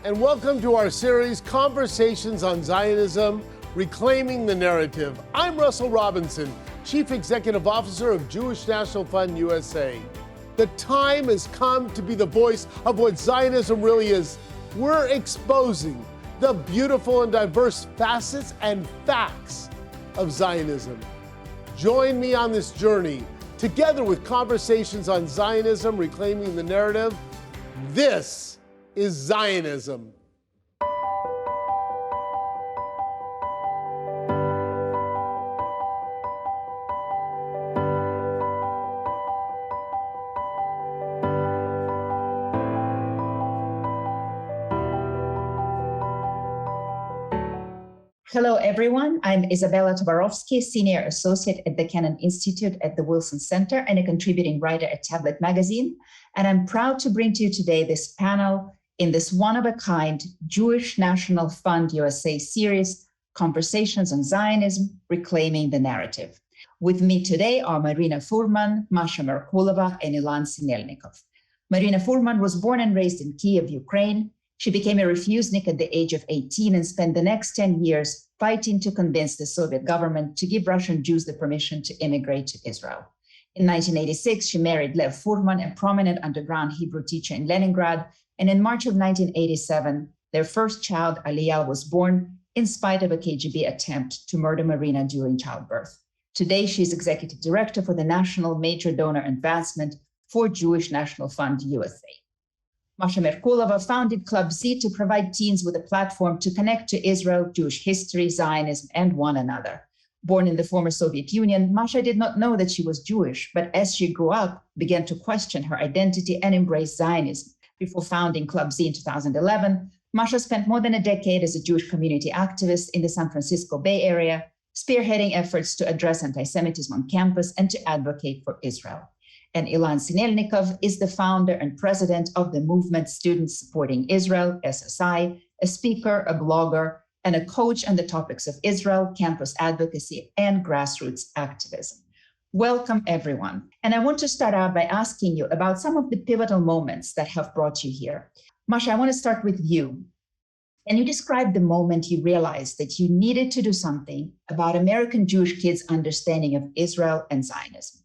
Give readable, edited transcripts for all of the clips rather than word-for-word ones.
and welcome to our series, Conversations on Zionism, Reclaiming the Narrative. I'm Russell Robinson, Chief Executive Officer of Jewish National Fund USA. The time has come to be the voice of what Zionism really is. We're exposing the beautiful and diverse facets and facts of Zionism. Join me on this journey, together with Conversations on Zionism, Reclaiming the Narrative. This is Zionism. Hello, everyone. I'm Izabella Tabarovsky, Senior Associate at the Kennan Institute at the Wilson Center and a contributing writer at Tablet Magazine. And I'm proud to bring to you today this panel in this one-of-a-kind Jewish National Fund USA series, Conversations on Zionism, Reclaiming the Narrative. With me today are Marina Furman, Masha Merkulova, and Ilan Sinelnikov. Marina Furman was born and raised in Kiev, Ukraine. She became a refusenik at the age of 18 and spent the next 10 years fighting to convince the Soviet government to give Russian Jews the permission to immigrate to Israel. In 1986, she married Lev Furman, a prominent underground Hebrew teacher in Leningrad, and in March of 1987, their first child, Aliyah, was born in spite of a KGB attempt to murder Marina during childbirth. Today, she is executive director for the National Major Donor Advancement for Jewish National Fund USA. Masha Merkulova founded Club Z to provide teens with a platform to connect to Israel, Jewish history, Zionism, and one another. Born in the former Soviet Union, Masha did not know that she was Jewish, but as she grew up, began to question her identity and embrace Zionism. Before founding Club Z in 2011, Masha spent more than a decade as a Jewish community activist in the San Francisco Bay Area, spearheading efforts to address anti-Semitism on campus and to advocate for Israel. And Ilan Sinelnikov is the founder and president of the movement Students Supporting Israel, SSI, a speaker, a blogger, and a coach on the topics of Israel, campus advocacy, and grassroots activism. Welcome, everyone. And I want to start out by asking you about some of the pivotal moments that have brought you here. Masha, I want to start with you. Can you describe the moment you realized that you needed to do something about American Jewish kids' understanding of Israel and Zionism?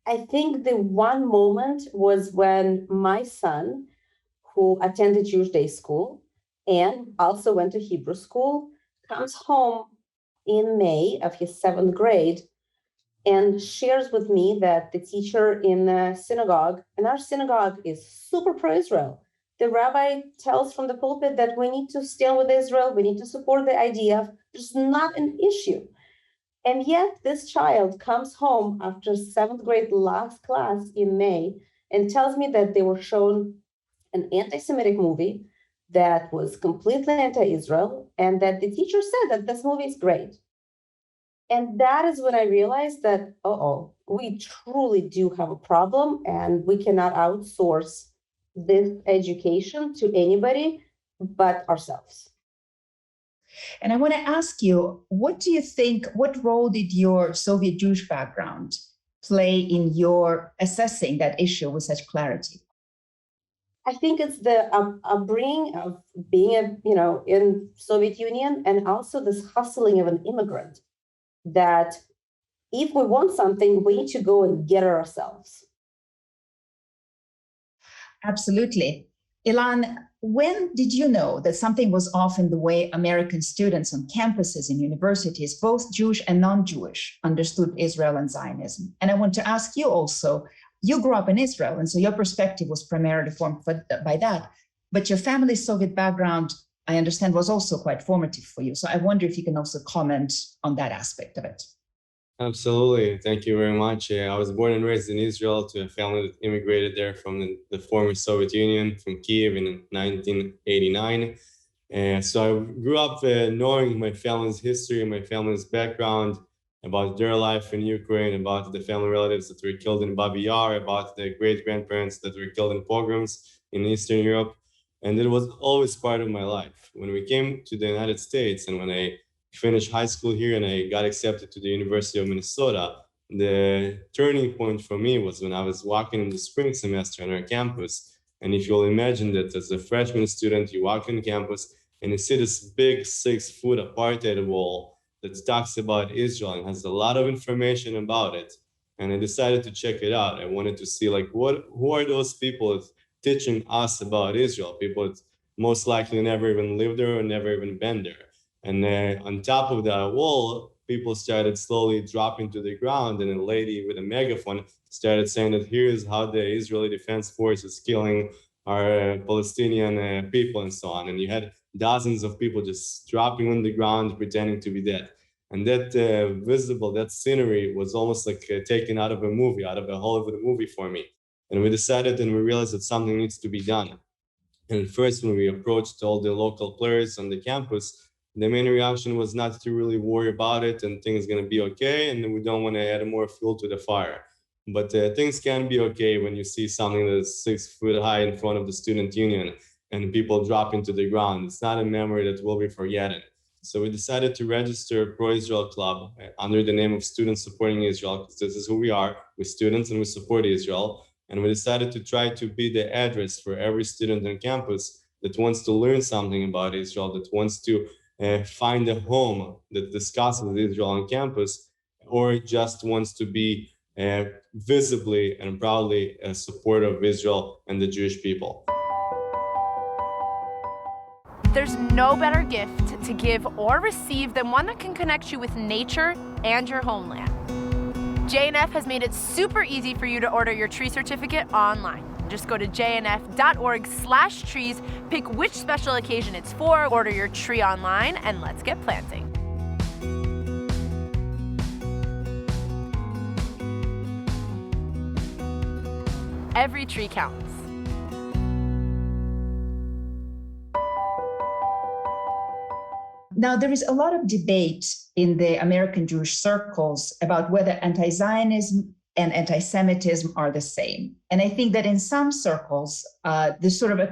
I think the one moment was when my son, who attended Jewish day school and also went to Hebrew school, comes home in May of his 7th grade and shares with me that the teacher in the synagogue, and our synagogue is super pro-Israel. The rabbi tells from the pulpit that we need to stand with Israel, we need to support the IDF. There's not an issue. And yet this child comes home after 7th grade last class in May and tells me that they were shown an anti-Semitic movie that was completely anti-Israel and that the teacher said that this movie is great. And that is when I realized that, we truly do have a problem and we cannot outsource this education to anybody but ourselves. And I want to ask you, what role did your Soviet Jewish background play in your assessing that issue with such clarity? I think it's the upbringing of being in Soviet Union and also this hustling of an immigrant, that if we want something, we need to go and get it ourselves. Absolutely. Ilan, when did you know that something was off in the way American students on campuses and universities, both Jewish and non-Jewish, understood Israel and Zionism? And I want to ask you also, you grew up in Israel, and so your perspective was primarily formed by that. But your family's Soviet background, I understand, was also quite formative for you. So I wonder if you can also comment on that aspect of it. Absolutely. Thank you very much. I was born and raised in Israel to a family that immigrated there from the former Soviet Union, from Kiev in 1989. So I grew up knowing my family's history, my family's background, about their life in Ukraine, about the family relatives that were killed in Babi Yar, about the great-grandparents that were killed in pogroms in Eastern Europe. And it was always part of my life. When we came to the United States and when I finished high school here and I got accepted to the University of Minnesota, the turning point for me was when I was walking in the spring semester on our campus And if you'll imagine that as a freshman student, you walk on campus and you see this big 6-foot apartheid wall that talks about Israel and has a lot of information about it. And I decided to check it out. I wanted to see like who are those people teaching us about Israel, people that most likely never even lived there or never even been there. And on top of that wall, people started slowly dropping to the ground, and a lady with a megaphone started saying that here's how the Israeli Defense Force is killing our Palestinian people and so on. And you had dozens of people just dropping on the ground, pretending to be dead. And that that scenery was almost like taken out of a movie, out of a Hollywood movie for me. And we decided and we realized that something needs to be done. And first, when we approached all the local players on the campus, the main reaction was not to really worry about it and things going to be okay, and we don't want to add more fuel to the fire. But things can be okay when you see something that's 6 foot high in front of the student union and people dropping to the ground. It's not a memory that will be forgotten. So we decided to register a pro-Israel club under the name of Students Supporting Israel, because this is who we are. We're students and we support Israel. And we decided to try to be the address for every student on campus that wants to learn something about Israel, that wants to find a home that discusses Israel on campus, or just wants to be visibly and proudly a supporter of Israel and the Jewish people. There's no better gift to give or receive than one that can connect you with nature and your homeland. JNF has made it super easy for you to order your tree certificate online. Just go to jnf.org/trees, pick which special occasion it's for, order your tree online, and let's get planting. Every tree counts. Now, there is a lot of debate in the American Jewish circles about whether anti-Zionism and anti-Semitism are the same. And I think that in some circles, there's some sort of a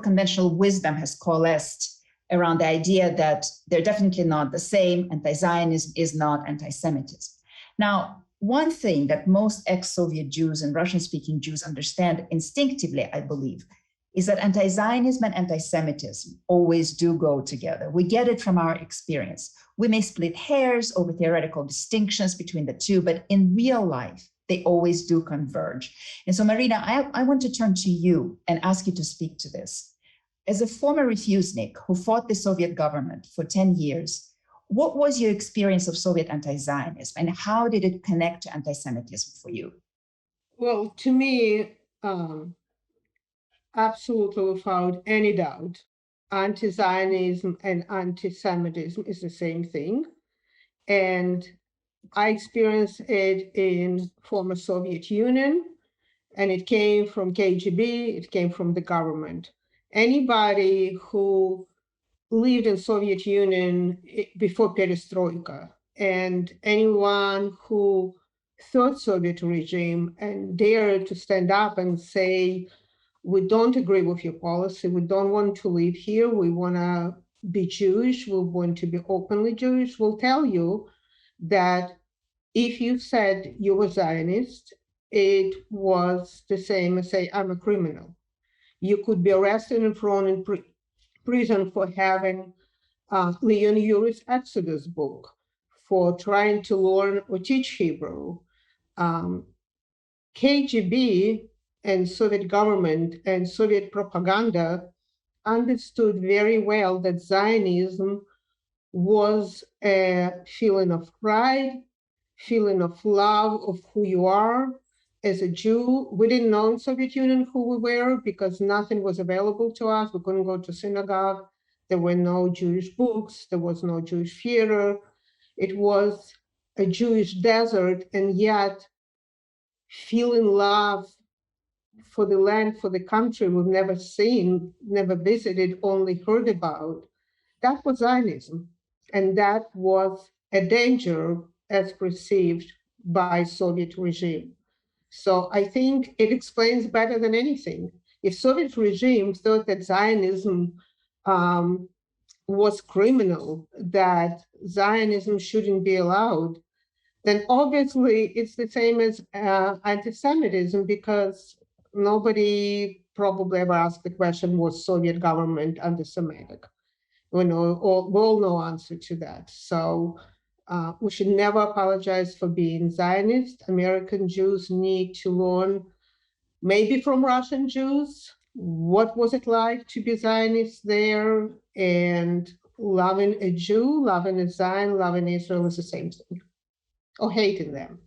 conventional wisdom has coalesced around the idea that they're definitely not the same. Anti-Zionism is not anti-Semitism. Now, one thing that most ex-Soviet Jews and Russian-speaking Jews understand instinctively, I believe, is that anti-Zionism and anti-Semitism always do go together. We get it from our experience. We may split hairs over theoretical distinctions between the two, but in real life, they always do converge. And so, Marina, I want to turn to you and ask you to speak to this. As a former refusenik who fought the Soviet government for 10 years, what was your experience of Soviet anti-Zionism and how did it connect to anti-Semitism for you? Well, to me, absolutely without any doubt, anti-Zionism and anti-Semitism is the same thing. And I experienced it in former Soviet Union, and it came from KGB, it came from the government. Anybody who lived in Soviet Union before perestroika, and anyone who thought Soviet regime and dared to stand up and say, we don't agree with your policy, we don't want to live here, we want to be Jewish, we want to be openly Jewish, will tell you that if you said you were Zionist, it was the same as say, I'm a criminal. You could be arrested and thrown in prison for having Leon Ury's Exodus book, for trying to learn or teach Hebrew. KGB and Soviet government and Soviet propaganda understood very well that Zionism was a feeling of pride, feeling of love of who you are as a Jew. We didn't know in Soviet Union who we were because nothing was available to us. We couldn't go to synagogue. There were no Jewish books. There was no Jewish theater. It was a Jewish desert, and yet feeling love for the land, for the country we've never seen, never visited, only heard about. That was Zionism. And that was a danger as perceived by Soviet regime. So I think it explains better than anything. If Soviet regime thought that Zionism was criminal, that Zionism shouldn't be allowed, then obviously it's the same as anti-Semitism, because nobody probably ever asked the question, was Soviet government anti-Semitic? We all know answer to that. So we should never apologize for being Zionist. American Jews need to learn, maybe from Russian Jews, what was it like to be Zionist there, and loving a Jew, loving a Zion, loving Israel is the same thing, or hating them.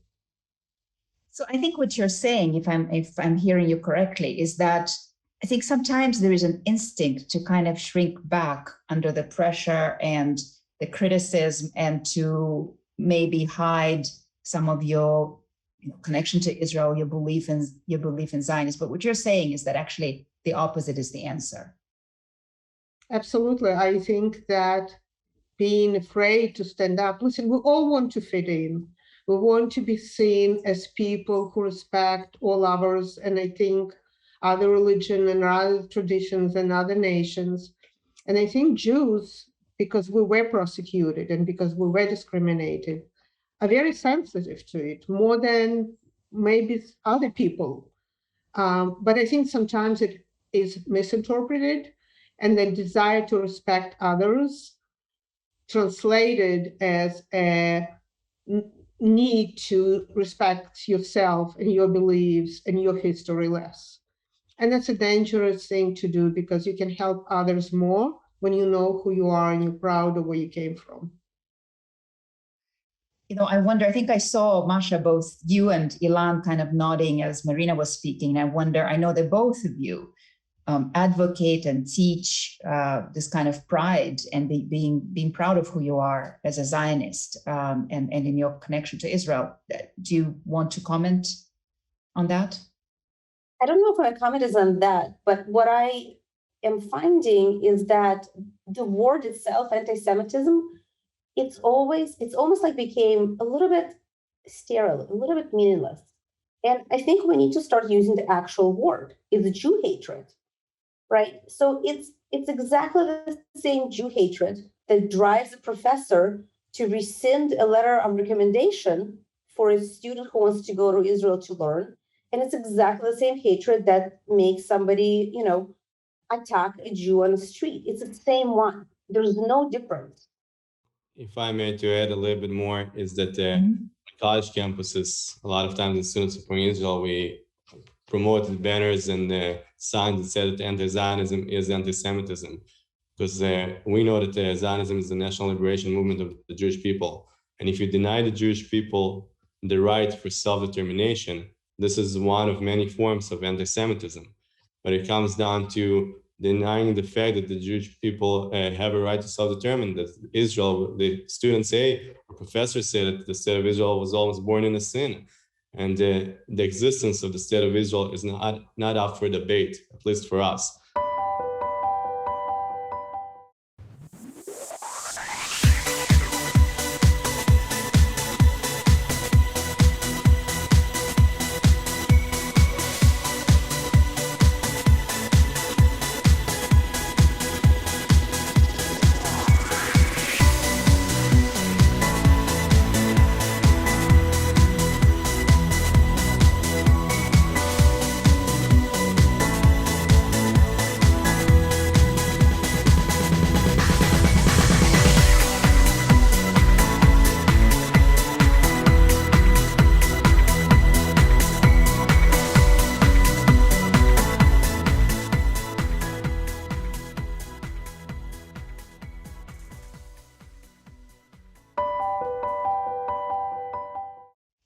So I think what you're saying, if I'm hearing you correctly, is that I think sometimes there is an instinct to kind of shrink back under the pressure and the criticism, and to maybe hide some of your connection to Israel, your belief in Zionism. But what you're saying is that actually the opposite is the answer. Absolutely. I think that being afraid to stand up, listen, we all want to fit in. We want to be seen as people who respect all others, and I think other religion and other traditions and other nations. And I think Jews, because we were persecuted and because we were discriminated, are very sensitive to it, more than maybe other people. But I think sometimes it is misinterpreted, and the desire to respect others translated as a need to respect yourself and your beliefs and your history less. And that's a dangerous thing to do, because you can help others more when you know who you are and you're proud of where you came from. I wonder, I think I saw, Masha, both you and Ilan kind of nodding as Marina was speaking. And I wonder, I know that both of you advocate and teach this kind of pride and being proud of who you are as a Zionist and in your connection to Israel. Do you want to comment on that? I don't know if my comment is on that, but what I am finding is that the word itself, anti-Semitism, it's almost like became a little bit sterile, a little bit meaningless. And I think we need to start using the actual word. It's Jew hatred, right? So it's exactly the same Jew hatred that drives a professor to rescind a letter of recommendation for a student who wants to go to Israel to learn. And it's exactly the same hatred that makes somebody, attack a Jew on the street. It's the same one. There's no difference. If I may to add a little bit more, is that college campuses, a lot of times in students from Israel, we promoted banners and signs that said that anti-Zionism is anti-Semitism, because we know that Zionism is the national liberation movement of the Jewish people. And if you deny the Jewish people the right for self-determination, this is one of many forms of anti-Semitism. But it comes down to denying the fact that the Jewish people have a right to self-determine, that Israel, the students say, or professors say that the state of Israel was almost born in a sin. And the existence of the state of Israel is not up for debate, at least for us.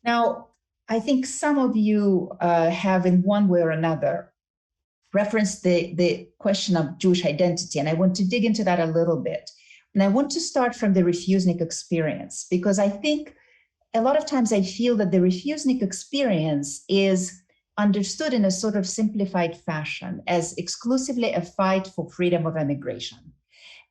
Now, I think some of you have in one way or another referenced the question of Jewish identity, and I want to dig into that a little bit. And I want to start from the refusenik experience, because I think a lot of times I feel that the refusenik experience is understood in a sort of simplified fashion as exclusively a fight for freedom of emigration.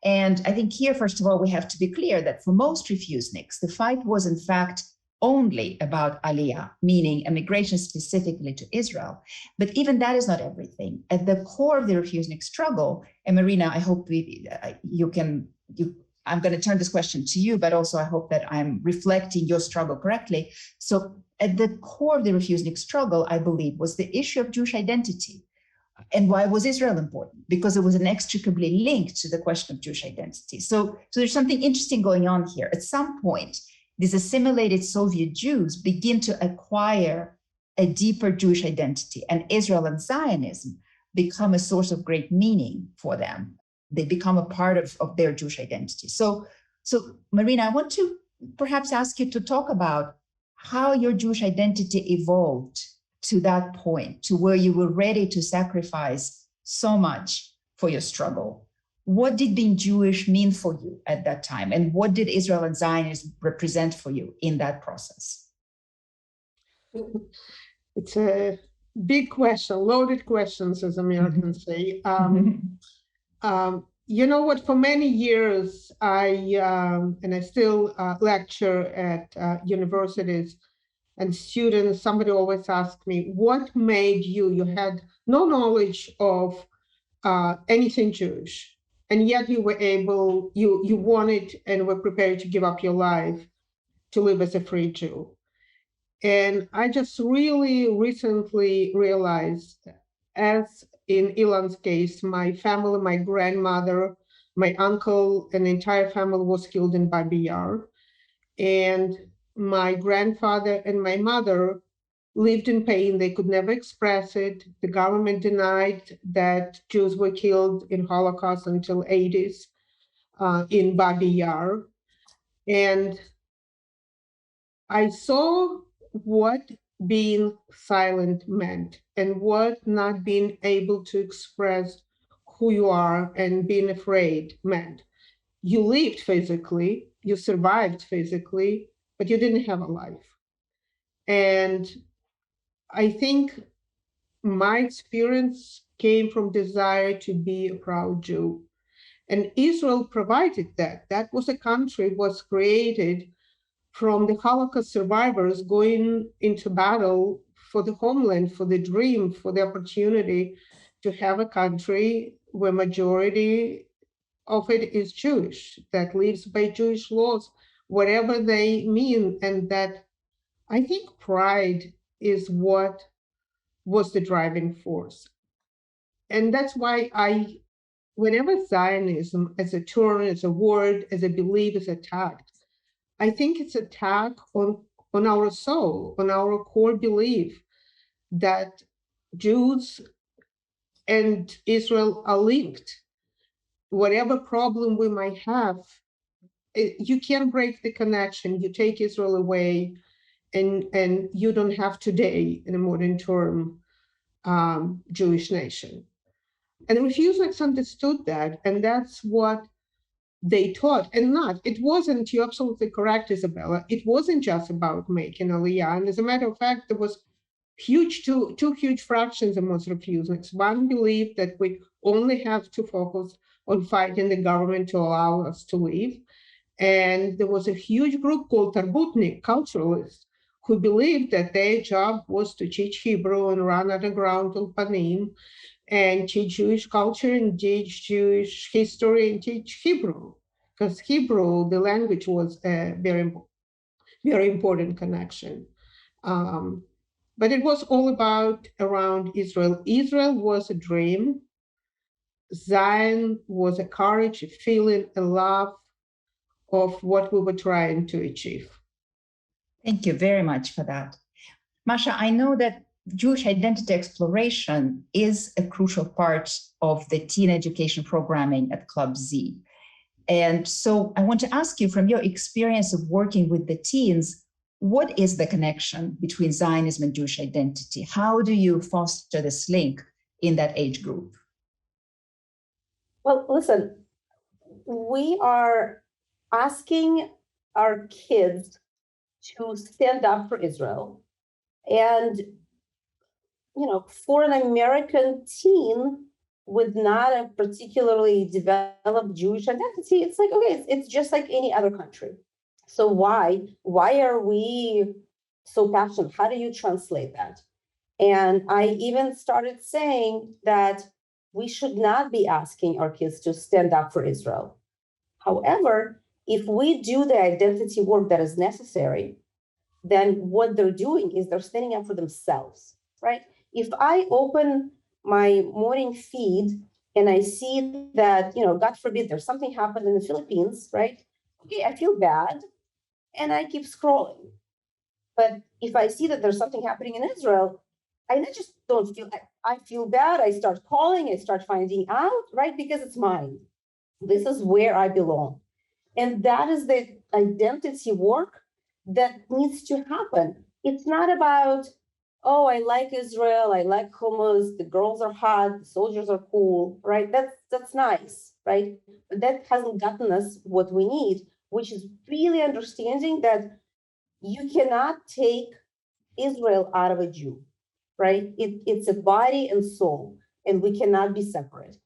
And I think here, first of all, we have to be clear that for most refuseniks, the fight was in fact only about Aliyah, meaning emigration specifically to Israel. But even that is not everything. At the core of the refusenik struggle, and Marina, I hope I'm going to turn this question to you, but also I hope that I'm reflecting your struggle correctly. So at the core of the refusenik struggle, I believe, was the issue of Jewish identity. And why was Israel important? Because it was inextricably linked to the question of Jewish identity. So there's something interesting going on here. At some point, these assimilated Soviet Jews begin to acquire a deeper Jewish identity, and Israel and Zionism become a source of great meaning for them. They become a part of their Jewish identity. So Marina, I want to perhaps ask you to talk about how your Jewish identity evolved to that point, to where you were ready to sacrifice so much for your struggle. What did being Jewish mean for you at that time? And what did Israel and Zionism represent for you in that process? It's a big question, loaded questions, as Americans say. You know what, for many years, I still lecture at universities, and students, somebody always asked me, what made you had no knowledge of anything Jewish, and yet you were able, you wanted and were prepared to give up your life to live as a free Jew. And I just really recently realized, as in Ilan's case, my family, my grandmother, my uncle, and the entire family was killed in Babi Yar. And my grandfather and my mother lived in pain. They could never express it. The government denied that Jews were killed in Holocaust until 80s in Babi Yar. And I saw what being silent meant and what not being able to express who you are and being afraid meant. You lived physically, you survived physically, but you didn't have a life. And I think my experience came from desire to be a proud Jew. And Israel provided that. That was a country was created from the Holocaust survivors going into battle for the homeland, for the dream, for the opportunity to have a country where majority of it is Jewish, that lives by Jewish laws, whatever they mean. And that, I think, pride is what was the driving force. And that's why whenever Zionism as a term, as a word, as a belief is attacked, I think it's an attack on our soul, on our core belief that Jews and Israel are linked. Whatever problem we might have, you can't break the connection. You take Israel away, and you don't have today, in a modern term, Jewish nation. And the refuseniks understood that, and that's what they taught. And it wasn't, you're absolutely correct, Izabella, it wasn't just about making Aliyah. And as a matter of fact, there was two huge fractions amongst refuseniks. One believed that we only have to focus on fighting the government to allow us to live. And there was a huge group called Tarbutnik, culturalists, who believed that their job was to teach Hebrew and run underground ulpanim and teach Jewish culture and teach Jewish history and teach Hebrew, because Hebrew, the language, was a very, very important connection. But it was all around Israel. Israel was a dream. Zion was a courage, a feeling, a love of what we were trying to achieve. Thank you very much for that. Masha, I know that Jewish identity exploration is a crucial part of the teen education programming at Club Z. And so I want to ask you, from your experience of working with the teens, what is the connection between Zionism and Jewish identity? How do you foster this link in that age group? Well, listen, we are asking our kids to stand up for Israel. And, you know, for an American teen with not a particularly developed Jewish identity, it's like, okay, it's just like any other country. So why are we so passionate? How do you translate that? And I even started saying that we should not be asking our kids to stand up for Israel. However, if we do the identity work that is necessary, then what they're doing is they're standing up for themselves, right? If I open my morning feed and I see that, God forbid, there's something happened in the Philippines, right? Okay, I feel bad and I keep scrolling. But if I see that there's something happening in Israel, I just don't feel, I feel bad. I start calling, I start finding out, right? Because it's mine. This is where I belong. And that is the identity work that needs to happen. It's not about, oh, I like Israel, I like hummus, the girls are hot, the soldiers are cool, right? That's nice, right? But that hasn't gotten us what we need, which is really understanding that you cannot take Israel out of a Jew, right? It's a body and soul, and we cannot be separate.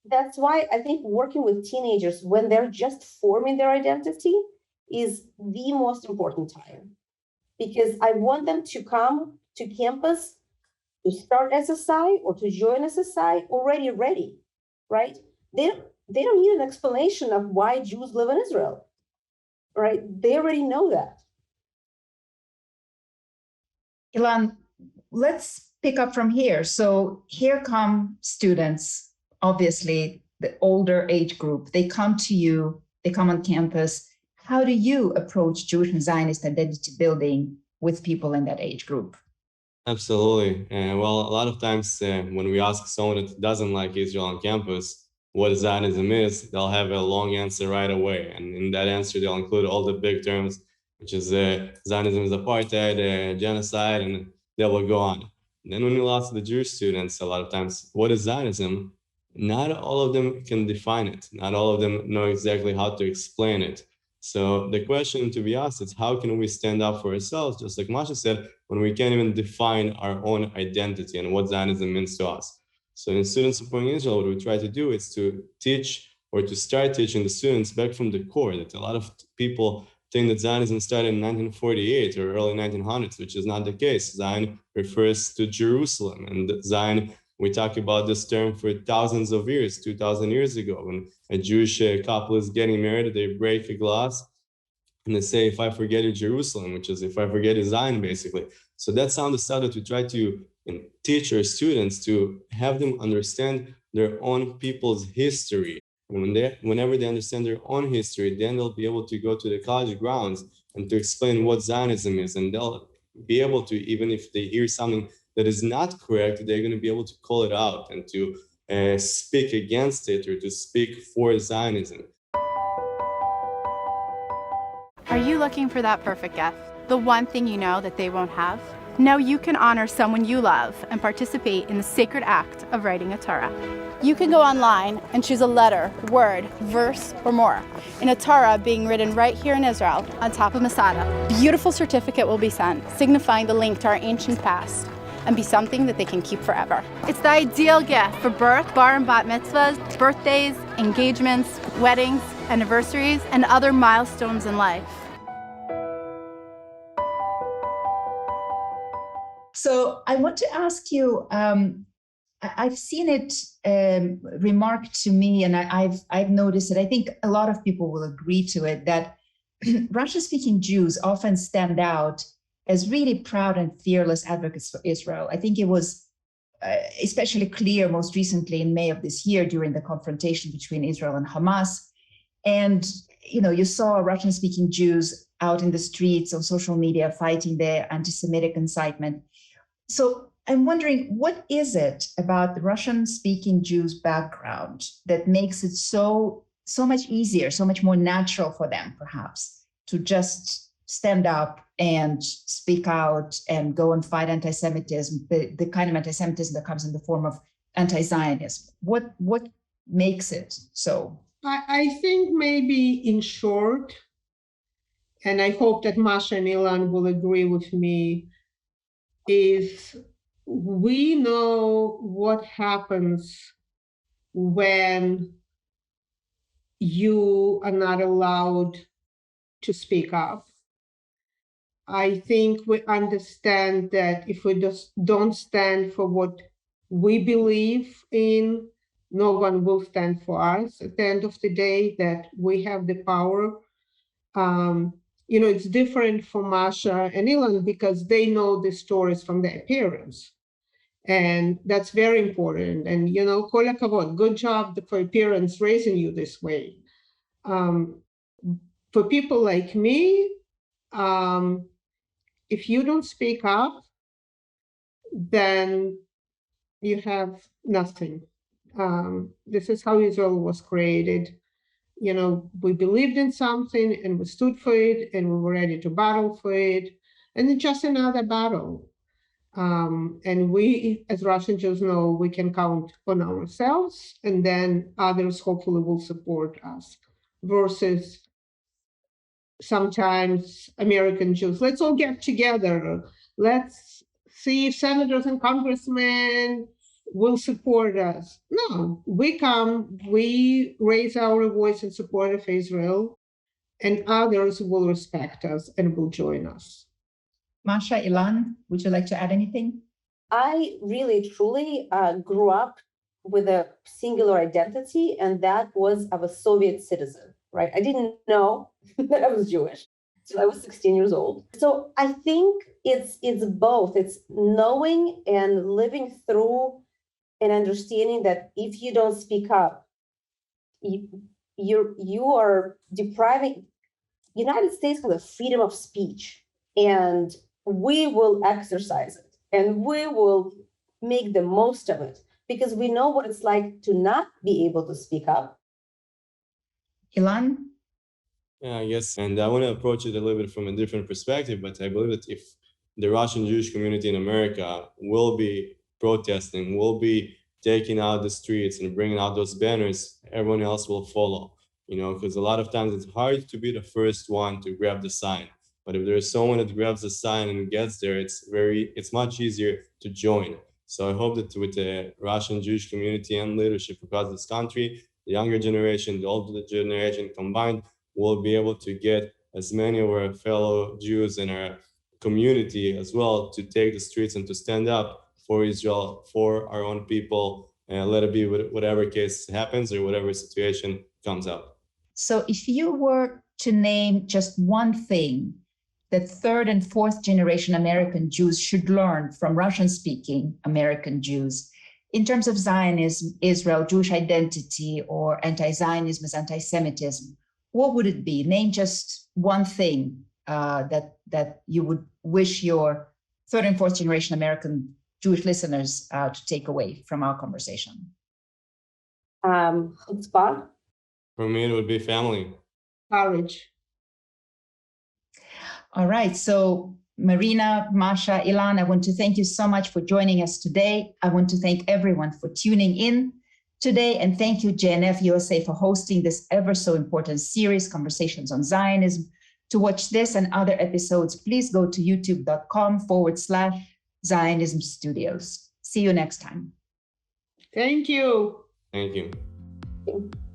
That's why I think working with teenagers when they're just forming their identity is the most important time, because I want them to come to campus to start SSI or to join SSI already ready, right? They don't need an explanation of why Jews live in Israel, right? They already know that. Ilan, let's pick up from here. So here come students, obviously the older age group. They come to you, they come on campus. How do you approach Jewish and Zionist identity building with people in that age group? Absolutely. Well, a lot of times when we ask someone that doesn't like Israel on campus what Zionism is, they'll have a long answer right away. And in that answer, they'll include all the big terms, which is Zionism is apartheid, genocide, and they will go on. And then when we ask the Jewish students, a lot of times, what is Zionism? Not all of them can define it. Not all of them know exactly how to explain it. So the question to be asked is, how can we stand up for ourselves, just like Masha said, when we can't even define our own identity and what Zionism means to us? So in Students Supporting Israel, what we try to do is to teach or to start teaching the students back from the core that a lot of people think that Zionism started in 1948 or early 1900s, which is not the case. Zion refers to Jerusalem, and Zion, we talk about this term for thousands of years, 2,000 years ago. When a Jewish couple is getting married, they break a glass and they say, if I forget you, Jerusalem, which is if I forget you, Zion, basically. So that's how the stuff that we try to teach our students, to have them understand their own people's history. And whenever they understand their own history, then they'll be able to go to the college grounds and to explain what Zionism is. And they'll be able to, even if they hear something that is not correct, they're going to be able to call it out and to speak against it or to speak for Zionism. Are you looking for that perfect gift? The one thing you know that they won't have? Now you can honor someone you love and participate in the sacred act of writing a Torah. You can go online and choose a letter, word, verse, or more in a Torah being written right here in Israel on top of Masada. A beautiful certificate will be sent, signifying the link to our ancient past, and be something that they can keep forever. It's the ideal gift for birth, bar and bat mitzvahs, birthdays, engagements, weddings, anniversaries, and other milestones in life. So I want to ask you, I've seen it remarked to me, and I've noticed it. I think a lot of people will agree to it, that Russian-speaking Jews often stand out as really proud and fearless advocates for Israel. I think it was especially clear most recently in May of this year during the confrontation between Israel and Hamas. And you saw Russian-speaking Jews out in the streets, on social media, fighting their anti-Semitic incitement. So I'm wondering, what is it about the Russian-speaking Jews' background that makes it so much easier, so much more natural for them, perhaps, to just stand up and speak out and go and fight anti-Semitism, the kind of anti-Semitism that comes in the form of anti-Zionism? What makes it so? I think maybe in short, and I hope that Masha and Ilan will agree with me, is we know what happens when you are not allowed to speak up. I think we understand that if we just don't stand for what we believe in, no one will stand for us. At the end of the day, that we have the power it's different for Masha and Ilan because they know the stories from their parents. And that's very important. And, kol hakavod, good job for your parents raising you this way. For people like me, if you don't speak up, then you have nothing. This is how Israel was created. We believed in something and we stood for it and we were ready to battle for it. And it's just another battle. And we, as Russian Jews, know we can count on ourselves, and then others hopefully will support us. Versus sometimes American Jews, let's all get together. Let's see if senators and congressmen will support us. No, we come, we raise our voice in support of Israel, and others will respect us and will join us. Masha, Ilan, would you like to add anything? I really, truly grew up with a singular identity, and that was of a Soviet citizen, right? I didn't know that I was Jewish until I was 16 years old. So I think it's both. It's knowing and living through and understanding that if you don't speak up, you are depriving. United States has a freedom of speech, and we will exercise it, and we will make the most of it because we know what it's like to not be able to speak up. Ilan? Yeah, yes, and I want to approach it a little bit from a different perspective, but I believe that if the Russian Jewish community in America will be protesting, will be taking out the streets and bringing out those banners, everyone else will follow, because a lot of times it's hard to be the first one to grab the sign. But if there's someone that grabs the sign and gets there, it's much easier to join. So I hope that with the Russian Jewish community and leadership across this country, the younger generation, the older generation combined, will be able to get as many of our fellow Jews in our community as well to take the streets and to stand up for Israel, for our own people, and let it be whatever case happens or whatever situation comes up. So if you were to name just one thing that third and fourth generation American Jews should learn from Russian-speaking American Jews in terms of Zionism, Israel, Jewish identity, or anti-Zionism as anti-Semitism, what would it be? Name just one thing that you would wish your third and fourth generation American Jewish listeners to take away from our conversation. Chutzpah. For me, it would be family. Courage. All right. So Marina, Masha, Ilan, I want to thank you so much for joining us today. I want to thank everyone for tuning in today. And thank you, jnf-usa, for hosting this ever so important series, Conversations on Zionism. To watch this and other episodes, please go to youtube.com/Zionism Studios. See you next time. Thank you. Thank you. Thank you.